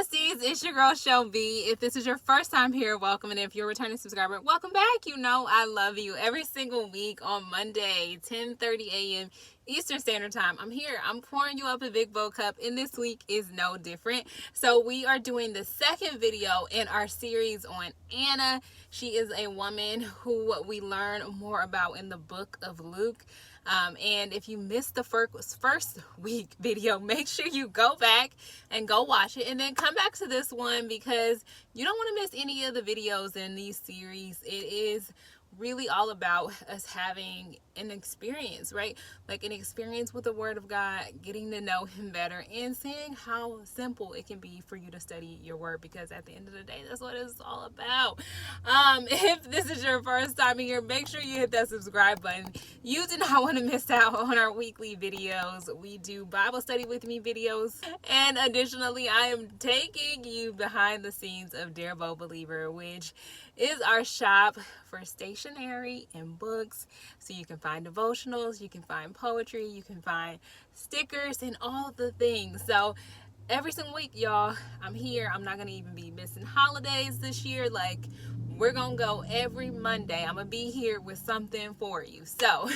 Besties, it's your girl Show B. If this is your first time here, welcome. And if you're a returning subscriber, welcome back. You know I love you. Every single week on Monday, 10:30 a.m. Eastern Standard Time, I'm here. I'm pouring you up a big bowl cup, and this week is no different. So we are doing the second video in our series on Anna. She is a woman who we learn more about in the book of Luke. And if you missed the first week video, make sure you go back and go watch it and then come back to this one, because you don't want to miss any of the videos in these series. It is really all about us having an experience, right? Like an experience with the Word of God, getting to know Him better, and seeing how simple it can be for you to study your Word, because at the end of the day, that's what it's all about. If this is your first time here, make sure you hit that subscribe button. You do not want to miss out on our weekly videos. We do Bible study with me videos, and additionally, I am taking you behind the scenes of Dear Bo Believer, which is our shop for stationery and books. So you can find devotionals, you can find poetry, you can find stickers, and all the things. So every single week, y'all, I'm here. I'm not gonna even be missing holidays this year. Like, we're gonna go every Monday. I'm gonna be here with something for you. So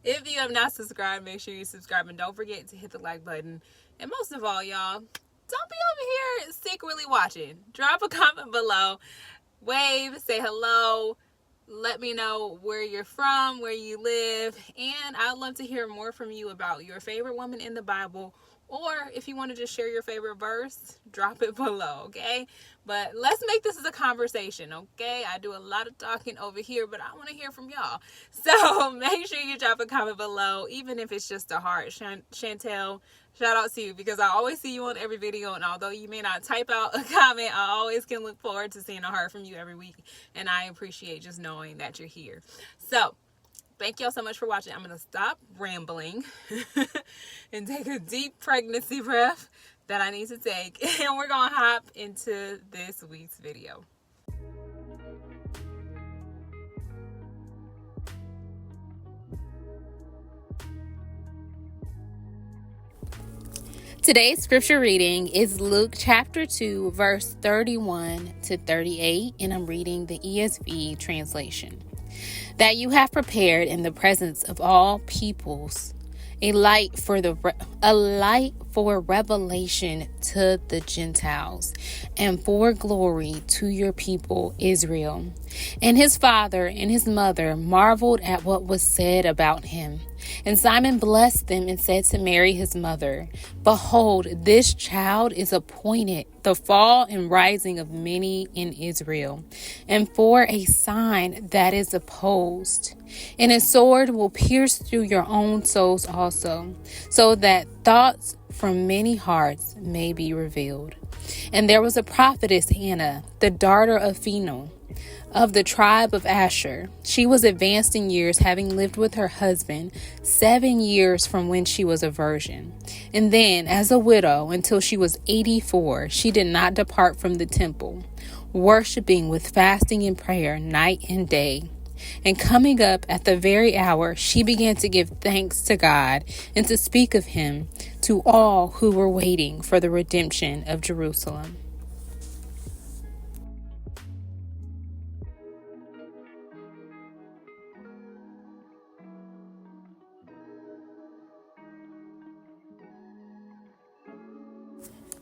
if you have not subscribed, make sure you subscribe, and don't forget to hit the like button. And most of all, y'all, don't be over here secretly watching. Drop a comment below, wave, say hello, let me know where you're from, where you live, and I'd love to hear more from you about your favorite woman in the Bible, or if you want to just share your favorite verse, drop it below, okay? But let's make this as a conversation, okay? I do a lot of talking over here, but I want to hear from y'all. So make sure you drop a comment below, even if it's just a heart. Chantel, shout out to you, because I always see you on every video, and although you may not type out a comment, I always can look forward to seeing a heart from you every week, and I appreciate just knowing that you're here. So thank y'all so much for watching. I'm going to stop rambling and take a deep pregnancy breath that I need to take, and we're going to hop into this week's video. Today's scripture reading is Luke chapter 2, verse 31 to 38, and I'm reading the ESV translation. That you have prepared in the presence of all peoples a light for revelation to the Gentiles, and for glory to your people Israel. And his father and his mother marveled at what was said about him. And Simon blessed them and said to Mary his mother, Behold, this child is appointed the fall and rising of many in Israel, and for a sign that is opposed. And a sword will pierce through your own souls also, so that thoughts from many hearts may be revealed. And there was a prophetess Anna, the daughter of Phanuel, of the tribe of Asher. She was advanced in years, having lived with her husband 7 years from when she was a virgin. And then, as a widow, until she was 84, she did not depart from the temple, worshiping with fasting and prayer night and day. And coming up at the very hour, she began to give thanks to God and to speak of him to all who were waiting for the redemption of Jerusalem.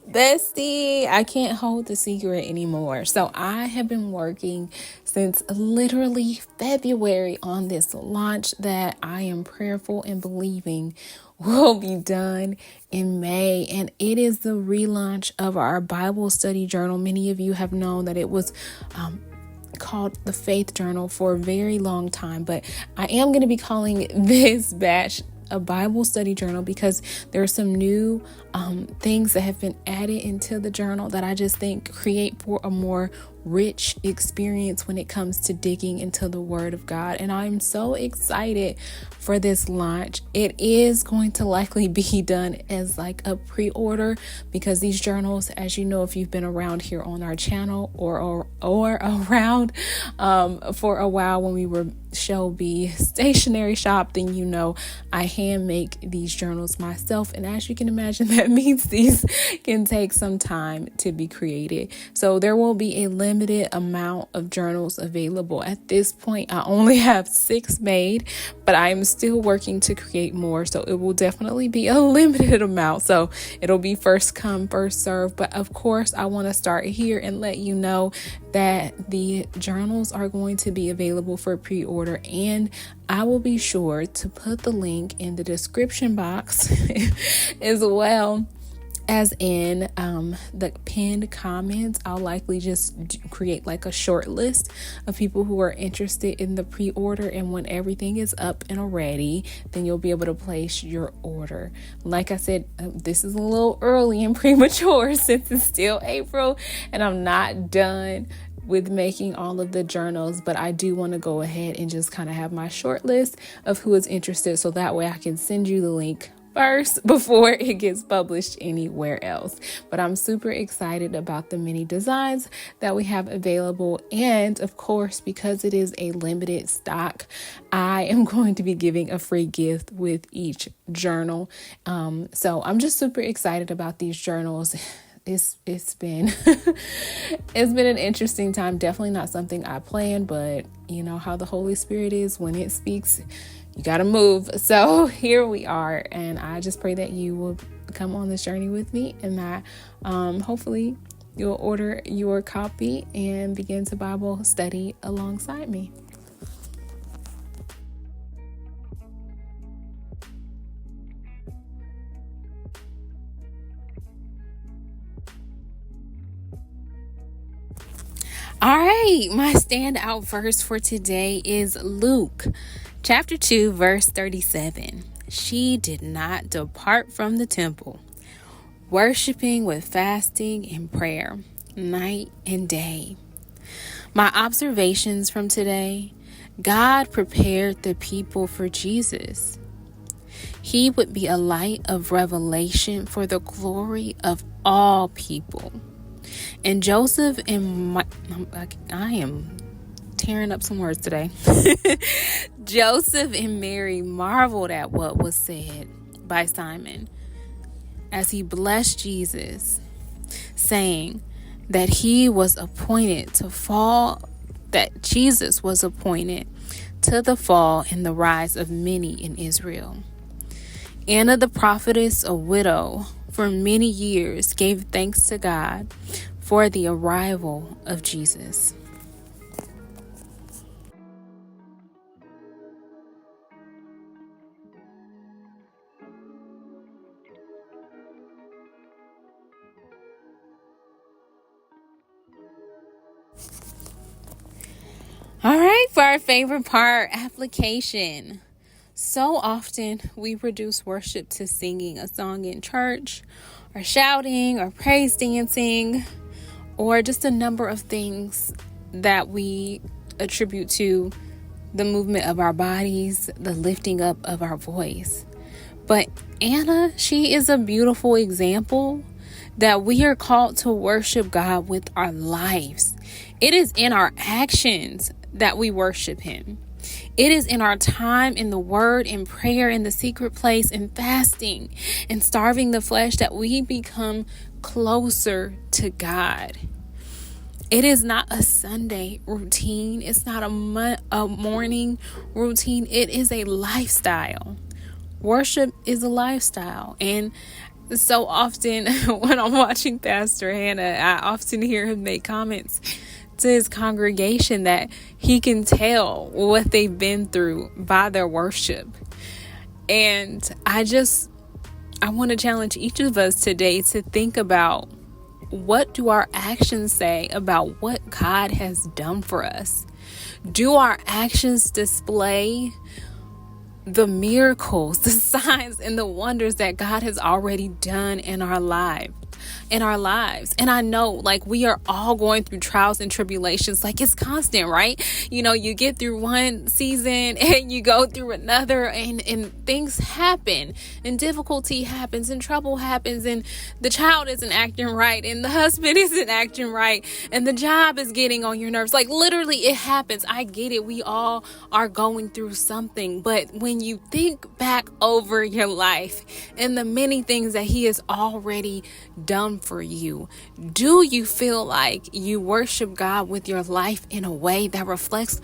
Bestie, I can't hold the secret anymore. So I have been working since literally February on this launch that I am prayerful and believing will be done in May. And it is the relaunch of our Bible study journal. Many of you have known that it was called the Faith Journal for a very long time, but I am going to be calling this batch a Bible study journal, because there are some new things that have been added into the journal that I just think create for a more rich experience when it comes to digging into the Word of God. And I'm so excited for this launch. It is going to likely be done as like a pre-order, because these journals, as you know, if you've been around here on our channel or around for a while when we were Shelby Stationery Shop, then you know I hand make these journals myself. And as you can imagine, that means these can take some time to be created. So there will be a limited amount of journals available. At this point, I only have 6 made, but I am still working to create more. So it will definitely be a limited amount. So it'll be first come, first serve. But of course, I want to start here and let you know that the journals are going to be available for pre-order, and I will be sure to put the link in the description box as well as in the pinned comments. I'll likely just create like a short list of people who are interested in the pre-order, and when everything is up and ready, then you'll be able to place your order. Like I said, this is a little early and premature since it's still April and I'm not done with making all of the journals, but I do want to go ahead and just kind of have my short list of who is interested, so that way I can send you the link first before it gets published anywhere else. But I'm super excited about the many designs that we have available, and of course, because it is a limited stock, I am going to be giving a free gift with each journal. So I'm just super excited about these journals. It's been it's been an interesting time. Definitely not something I planned, but you know how the Holy Spirit is. When it speaks, you got to move. So here we are, and I just pray that you will come on this journey with me, and that hopefully you'll order your copy and begin to Bible study alongside me. All right, my standout verse for today is Luke chapter 2, verse 37. She did not depart from the temple, worshiping with fasting and prayer, night and day. My observations from today: God prepared the people for Jesus. He would be a light of revelation for the glory of all people. And Joseph and I am tearing up some words today. Joseph and Mary marveled at what was said by Simon as he blessed Jesus, saying that he was appointed to fall, that Jesus was appointed to the fall and the rise of many in Israel. Anna the prophetess, a widow for many years, gave thanks to God for the arrival of Jesus. All right, for our favorite part, application. So often we reduce worship to singing a song in church, or shouting, or praise dancing, or just a number of things that we attribute to the movement of our bodies, the lifting up of our voice. But Anna, she is a beautiful example that we are called to worship God with our lives. It is in our actions that we worship Him. It is in our time in the Word, in prayer, in the secret place, in fasting, and starving the flesh that we become closer to God. It is not a Sunday routine. It's not a morning routine. It is a lifestyle. Worship is a lifestyle. And so often when I'm watching Pastor Hannah, I often hear him make comments to his congregation that he can tell what they've been through by their worship. And I want to challenge each of us today to think about, what do our actions say about what God has done for us? Do our actions display the miracles, the signs, and the wonders that God has already done in our lives? in our lives. And I know, like, we are all going through trials and tribulations. Like, it's constant, right? You get through one season and you go through another, and things happen, and difficulty happens, and trouble happens, and the child isn't acting right, and the husband isn't acting right, and the job is getting on your nerves. Like, literally, it happens. I get it. We all are going through something. But when you think back over your life and the many things that he has already done for you, do you feel like you worship God with your life in a way that reflects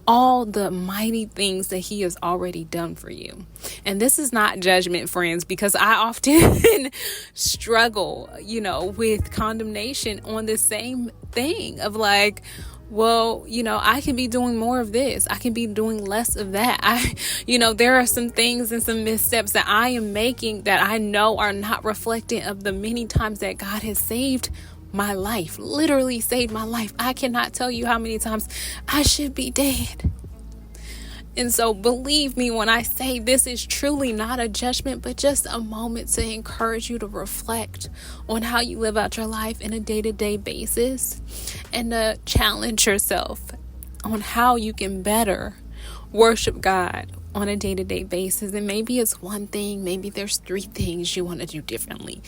all the mighty things that he has already done for you? And this is not judgment, friends, because I often struggle, with condemnation on the same thing of like, well, I can be doing more of this. I can be doing less of that. There are some things and some missteps that I am making that I know are not reflecting of the many times that God has saved my life, literally saved my life. I cannot tell you how many times I should be dead. And so believe me when I say this is truly not a judgment, but just a moment to encourage you to reflect on how you live out your life in a day-to-day basis, and to challenge yourself on how you can better worship God on a day-to-day basis. And maybe it's one thing, maybe there's 3 things you want to do differently.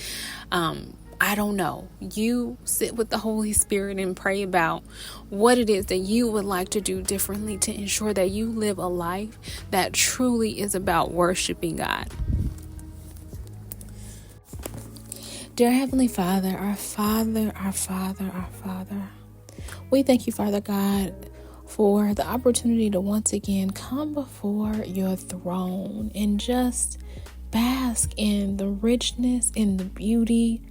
I don't know. You sit with the Holy Spirit and pray about what it is that you would like to do differently to ensure that you live a life that truly is about worshiping God. Dear Heavenly Father, our Father, our Father, our Father, we thank you, Father God, for the opportunity to once again come before your throne and just bask in the richness, in the beauty,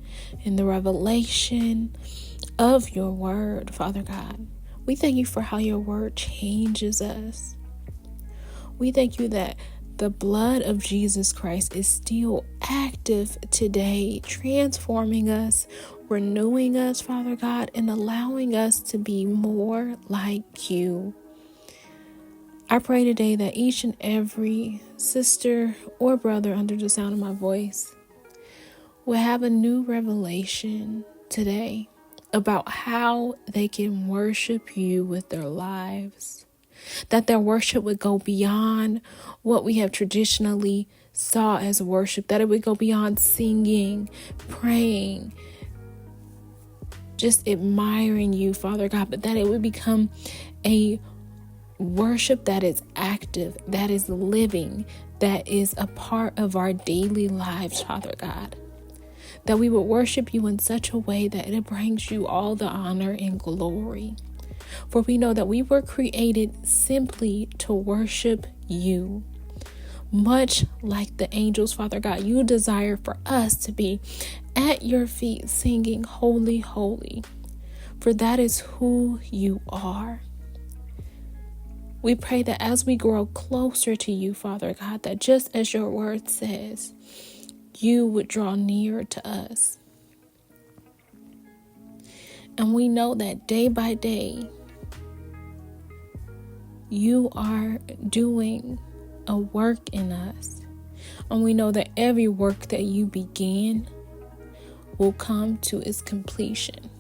in the revelation of your word, Father God. We thank you for how your word changes us. We thank you that the blood of Jesus Christ is still active today, transforming us, renewing us, Father God, and allowing us to be more like you. I pray today that each and every sister or brother under the sound of my voice will have a new revelation today about how they can worship you with their lives. That their worship would go beyond what we have traditionally saw as worship. That it would go beyond singing, praying, just admiring you, Father God. But that it would become a worship that is active, that is living, that is a part of our daily lives, Father God. That we would worship you in such a way that it brings you all the honor and glory. For we know that we were created simply to worship you. Much like the angels, Father God, you desire for us to be at your feet singing, holy, holy. For that is who you are. We pray that as we grow closer to you, Father God, that just as your word says, you would draw near to us. And we know that day by day, you are doing a work in us. And we know that every work that you begin will come to its completion.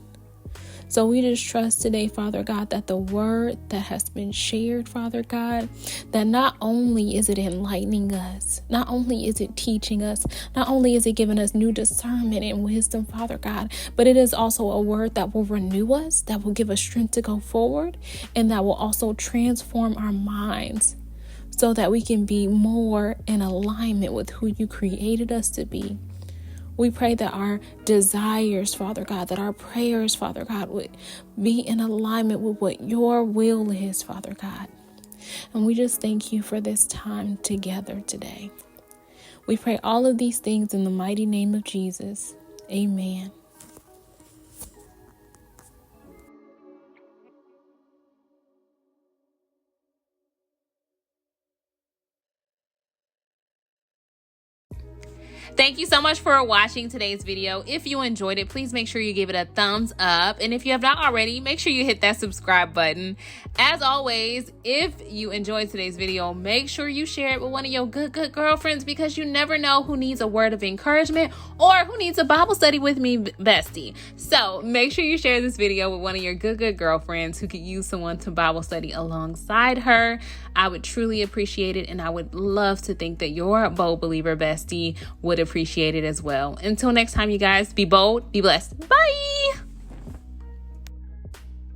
So we just trust today, Father God, that the word that has been shared, Father God, that not only is it enlightening us, not only is it teaching us, not only is it giving us new discernment and wisdom, Father God, but it is also a word that will renew us, that will give us strength to go forward, and that will also transform our minds so that we can be more in alignment with who you created us to be. We pray that our desires, Father God, that our prayers, Father God, would be in alignment with what your will is, Father God. And we just thank you for this time together today. We pray all of these things in the mighty name of Jesus. Amen. Thank you so much for watching today's video. If you enjoyed it, please make sure you give it a thumbs up. And if you have not already, make sure you hit that subscribe button. As always, if you enjoyed today's video, make sure you share it with one of your good girlfriends, because you never know who needs a word of encouragement or who needs a Bible study with me, bestie. So make sure you share this video with one of your good girlfriends who could use someone to Bible study alongside her. I would truly appreciate it, and I would love to think that your bold believer bestie would appreciate it as well. Until next time, you guys, be bold, be blessed. Bye.